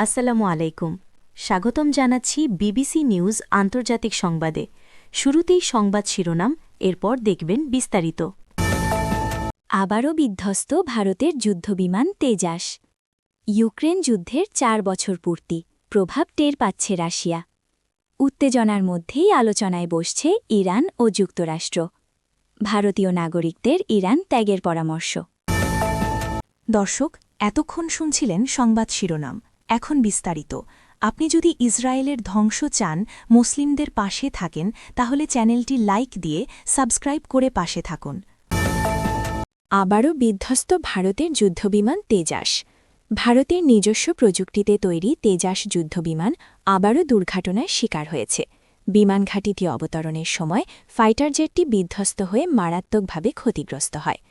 আসসালামু আলাইকুম। স্বাগতম জানাচ্ছি বিবিসি নিউজ আন্তর্জাতিক সংবাদে। শুরুতেই সংবাদ শিরোনাম, এরপর দেখবেন বিস্তারিত। আবারও বিধ্বস্ত ভারতের যুদ্ধবিমান তেজাস। ইউক্রেন যুদ্ধের 4 বছর পূর্তি, প্রভাব টের পাচ্ছে রাশিয়া। উত্তেজনার মধ্যেই আলোচনায় বসছে ইরান ও যুক্তরাষ্ট্র। ভারতীয় নাগরিকদের ইরান ত্যাগের পরামর্শ। দর্শক, এতক্ষণ শুনছিলেন সংবাদ শিরোনাম। এখন বিস্তারিত। আপনি যদি ইসরায়েলের ধ্বংস চান, মুসলিমদের পাশে থাকেন, তাহলে চ্যানেলটি লাইক দিয়ে সাবস্ক্রাইব করে পাশে থাকুন। আবারও বিধ্বস্ত ভারতের যুদ্ধবিমান তেজাস। ভারতের নিজস্ব প্রযুক্তিতে তৈরি তেজাস যুদ্ধবিমান আবারও দুর্ঘটনার শিকার হয়েছে। বিমান ঘাঁটিটি অবতরণের সময় ফাইটার জেটটি বিধ্বস্ত হয়ে মারাত্মকভাবে ক্ষতিগ্রস্ত হয়।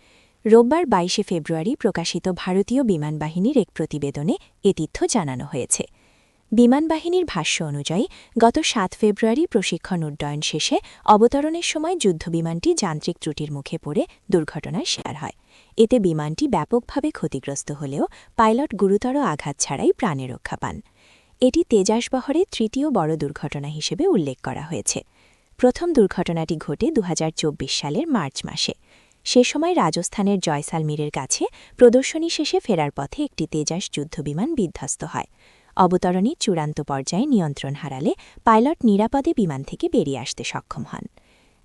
রোববার 22 ফেব্রুয়ারি প্রকাশিত ভারতীয় বিমানবাহিনীর এক প্রতিবেদনে এ তথ্য জানানো হয়েছে। বিমানবাহিনীর ভাষ্য অনুযায়ী গত 7 ফেব্রুয়ারি প্রশিক্ষণ উড্ডয়ন শেষে অবতরণের সময় যুদ্ধবিমানটি যান্ত্রিক ত্রুটির মুখে পড়ে দুর্ঘটনার শিকার হয়। এতে বিমানটি ব্যাপকভাবে ক্ষতিগ্রস্ত হলেও পাইলট গুরুতর আঘাত ছাড়াই প্রাণে রক্ষা পান। এটি তেজাস বহরের তৃতীয় বড় দুর্ঘটনা হিসেবে উল্লেখ করা হয়েছে। প্রথম দুর্ঘটনাটি ঘটে 2024 সালের মার্চ মাসে। সে সময় রাজস্থানের জয়সালমীরের কাছে প্রদর্শনী শেষে ফেরার পথে একটি তেজাস যুদ্ধবিমান বিধ্বস্ত হয়। অবতরণী চূড়ান্ত পর্যায়ে নিয়ন্ত্রণ হারালে পাইলট নিরাপদে বিমান থেকে বেরিয়ে আসতে সক্ষম হন।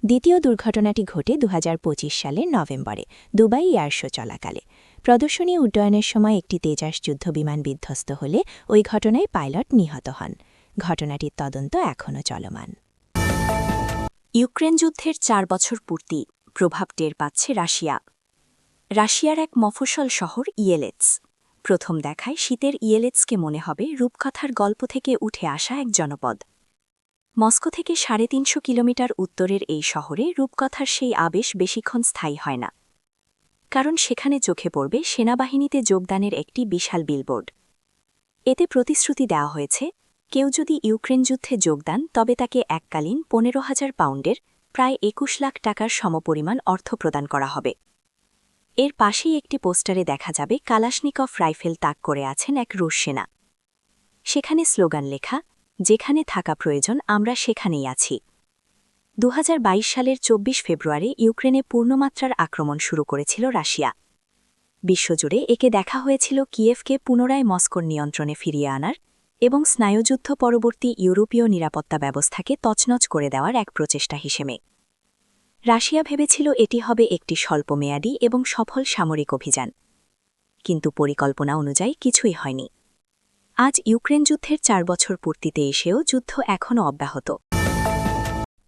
দ্বিতীয় দুর্ঘটনাটি ঘটে 2025 সালের নভেম্বরে দুবাই এয়ার শো চলাকালে। প্রদর্শনী উড্ডয়নের সময় একটি তেজাস যুদ্ধবিমান বিধ্বস্ত হলে ওই ঘটনায় পাইলট নিহত হন। ঘটনাটির তদন্ত এখনও চলমান। ইউক্রেন যুদ্ধের 4 বছর পূর্তি, প্রভাব টের পাচ্ছে রাশিয়া। রাশিয়ার এক মফস্বল শহর ইয়েলেৎস। প্রথম দেখায় শীতের ইয়েলেৎসকে মনে হবে রূপকথার গল্প থেকে উঠে আসা এক জনপদ। মস্কো থেকে 350 কিলোমিটার উত্তরের এই শহরে রূপকথার সেই আবেশ বেশিক্ষণ স্থায়ী হয় না। কারণ সেখানে চোখে পড়বে সেনাবাহিনীতে যোগদানের একটি বিশাল বিলবোর্ড। এতে প্রতিশ্রুতি দেওয়া হয়েছে, কেউ যদি ইউক্রেন যুদ্ধে যোগদান তবে তাকে এককালীন 15,000 পাউন্ডের প্রায় 21 লাখ টাকার সমপরিমাণ অর্থ প্রদান করা হবে। এর পাশেই একটি পোস্টারে দেখা যাবে কালাশনিকভ রাইফেল তাক করে আছেন এক রুশ সেনা। সেখানে স্লোগান লেখা, যেখানে থাকা প্রয়োজন আমরা সেখানেই আছি। 2022 সালের 24 ফেব্রুয়ারি ইউক্রেনে পূর্ণমাত্রার আক্রমণ শুরু করেছিল রাশিয়া। বিশ্বজুড়ে একে দেখা হয়েছিল কিয়েভকে পুনরায় মস্কোর নিয়ন্ত্রণে ফিরিয়ে আনার এবং স্নায়ুযুদ্ধ পরবর্তী ইউরোপীয় নিরাপত্তা ব্যবস্থাকে তছনছ করে দেওয়ার এক প্রচেষ্টা হিসেবে। রাশিয়া ভেবেছিল এটি হবে একটি স্বল্পমেয়াদী এবং সফল সামরিক অভিযান। কিন্তু পরিকল্পনা অনুযায়ী কিছুই হয়নি। আজ ইউক্রেন যুদ্ধের 4 বছর পূর্তিতে এসেও যুদ্ধ এখনও অব্যাহত।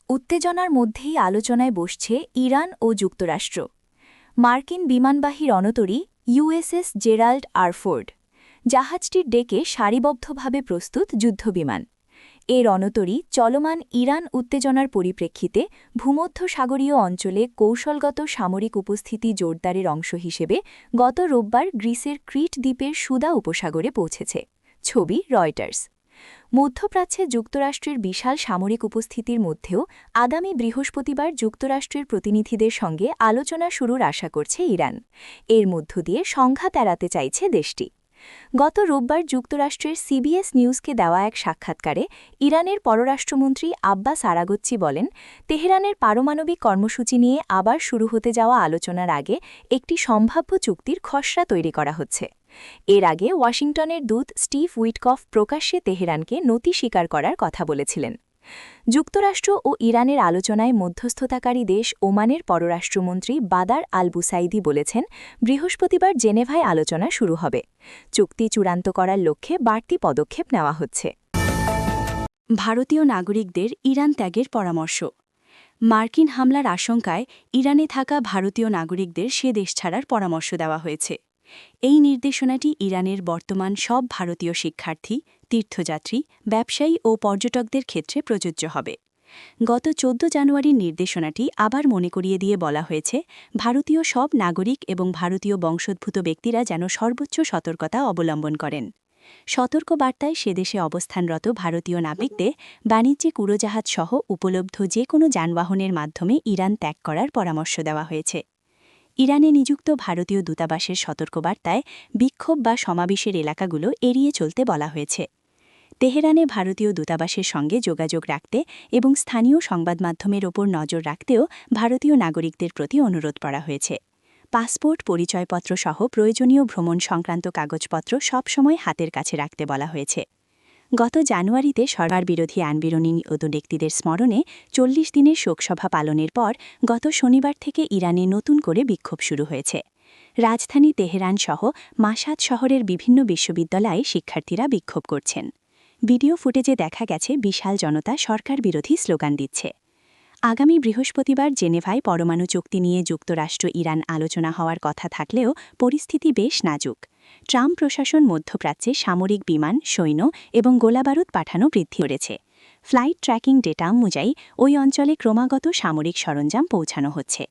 উত্তেজনার মধ্যেই আলোচনায় বসছে ইরান ও যুক্তরাষ্ট্র। মার্কিন বিমানবাহী রণতরী ইউএসএস জেরাল্ড আর ফোর্ড জাহাজটির ডেকে সারিবদ্ধভাবে প্রস্তুত যুদ্ধবিমান। এ রণতরী চলমান ইরান উত্তেজনার পরিপ্রেক্ষিতে ভূমধ্যসাগরীয় অঞ্চলে কৌশলগত সামরিক উপস্থিতি জোরদারের অংশ হিসেবে গত রোববার গ্রিসের ক্রিট দ্বীপের সুদা উপসাগরে পৌঁছেছে। ছবি রয়টার্স। মধ্যপ্রাচ্যে যুক্তরাষ্ট্রের বিশাল সামরিক উপস্থিতির মধ্যেও আগামী বৃহস্পতিবার যুক্তরাষ্ট্রের প্রতিনিধিদের সঙ্গে আলোচনা শুরুর আশা করছে ইরান। এর মধ্য দিয়ে সংঘাত এড়াতে চাইছে দেশটি। গত রোববার যুক্তরাষ্ট্রের সিবিএস নিউজকে দেওয়া এক সাক্ষাৎকারে ইরানের পররাষ্ট্রমন্ত্রী আব্বাস আরাগচ্চি বলেন, তেহরানের পারমাণবিক কর্মসূচি নিয়ে আবার শুরু হতে যাওয়া আলোচনার আগে একটি সম্ভাব্য চুক্তির খসড়া তৈরি করা হচ্ছে। এর আগে ওয়াশিংটনের দূত স্টিভ উইটকফ প্রকাশ্যে তেহরানকে নতি স্বীকার করার কথা বলেছিলেন। যুক্তরাষ্ট্র ও ইরানের আলোচনায় মধ্যস্থতাকারী দেশ ওমানের পররাষ্ট্রমন্ত্রী বাদার আল বুসাইদি বলেছেন, বৃহস্পতিবার জেনেভায় আলোচনা শুরু হবে। চুক্তি চূড়ান্ত করার লক্ষ্যে বাড়তি পদক্ষেপ নেওয়া হচ্ছে। ভারতীয় নাগরিকদের ইরান ত্যাগের পরামর্শ। মার্কিন হামলার আশঙ্কায় ইরানে থাকা ভারতীয় নাগরিকদের সে দেশ ছাড়ার পরামর্শ দেওয়া হয়েছে। এই নির্দেশনাটি ইরানের বর্তমান সব ভারতীয় শিক্ষার্থী, তীর্থযাত্রী, ব্যবসায়ী ও পর্যটকদের ক্ষেত্রে প্রযোজ্য হবে। গত 14 জানুয়ারির নির্দেশনাটি আবার মনে করিয়ে দিয়ে বলা হয়েছে, ভারতীয় সব নাগরিক এবং ভারতীয় বংশোদ্ভূত ব্যক্তিরা যেন সর্বোচ্চ সতর্কতা অবলম্বন করেন। সতর্ক বার্তায় সেদেশে অবস্থানরত ভারতীয় নাবিকদের বাণিজ্যিক উড়োজাহাজ সহ উপলব্ধ যে কোনো যানবাহনের মাধ্যমে ইরান ত্যাগ করার পরামর্শ দেওয়া হয়েছে। ইরানে নিযুক্ত ভারতীয় দূতাবাসের সতর্কবার্তায় বিক্ষোভ বা সমাবেশের এলাকাগুলো এড়িয়ে চলতে বলা হয়েছে। তেহরানে ভারতীয় দূতাবাসের সঙ্গে যোগাযোগ রাখতে এবং স্থানীয় সংবাদমাধ্যমের ওপর নজর রাখতেও ভারতীয় নাগরিকদের প্রতি অনুরোধ করা হয়েছে। পাসপোর্ট, পরিচয়পত্র সহ প্রয়োজনীয় ভ্রমণ সংক্রান্ত কাগজপত্র সবসময় হাতের কাছে রাখতে বলা হয়েছে। গত জানুয়ারিতে সরকার বিরোধী আইনবিরোধী ব্যক্তিদের স্মরণে ৪০ দিনের শোকসভা পালনের পর গত শনিবার থেকে ইরানে নতুন করে বিক্ষোভ শুরু হয়েছে। রাজধানী তেহরান সহ মাশহাদ শহরের বিভিন্ন বিশ্ববিদ্যালয়ে শিক্ষার্থীরা বিক্ষোভ করছেন। ভিডিও ফুটেজে দেখা গেছে বিশাল জনতা সরকার বিরোধী স্লোগান দিচ্ছে। আগামী বৃহস্পতিবার জেনেভায় পরমাণু চুক্তি নিয়ে যুক্তরাষ্ট্র ইরান আলোচনা হওয়ার কথা থাকলেও পরিস্থিতি বেশ নাজুক। ট্রাম্প প্রশাসন মধ্যপ্রাচ্যে সামরিক বিমান, সৈন্য এবং গোলাবারুদ পাঠানো বৃদ্ধি করেছে। ফ্লাইট ট্র্যাকিং ডেটা অনুযায়ী ওই অঞ্চলে ক্রমাগত সামরিক সরঞ্জাম পৌঁছানো হচ্ছে।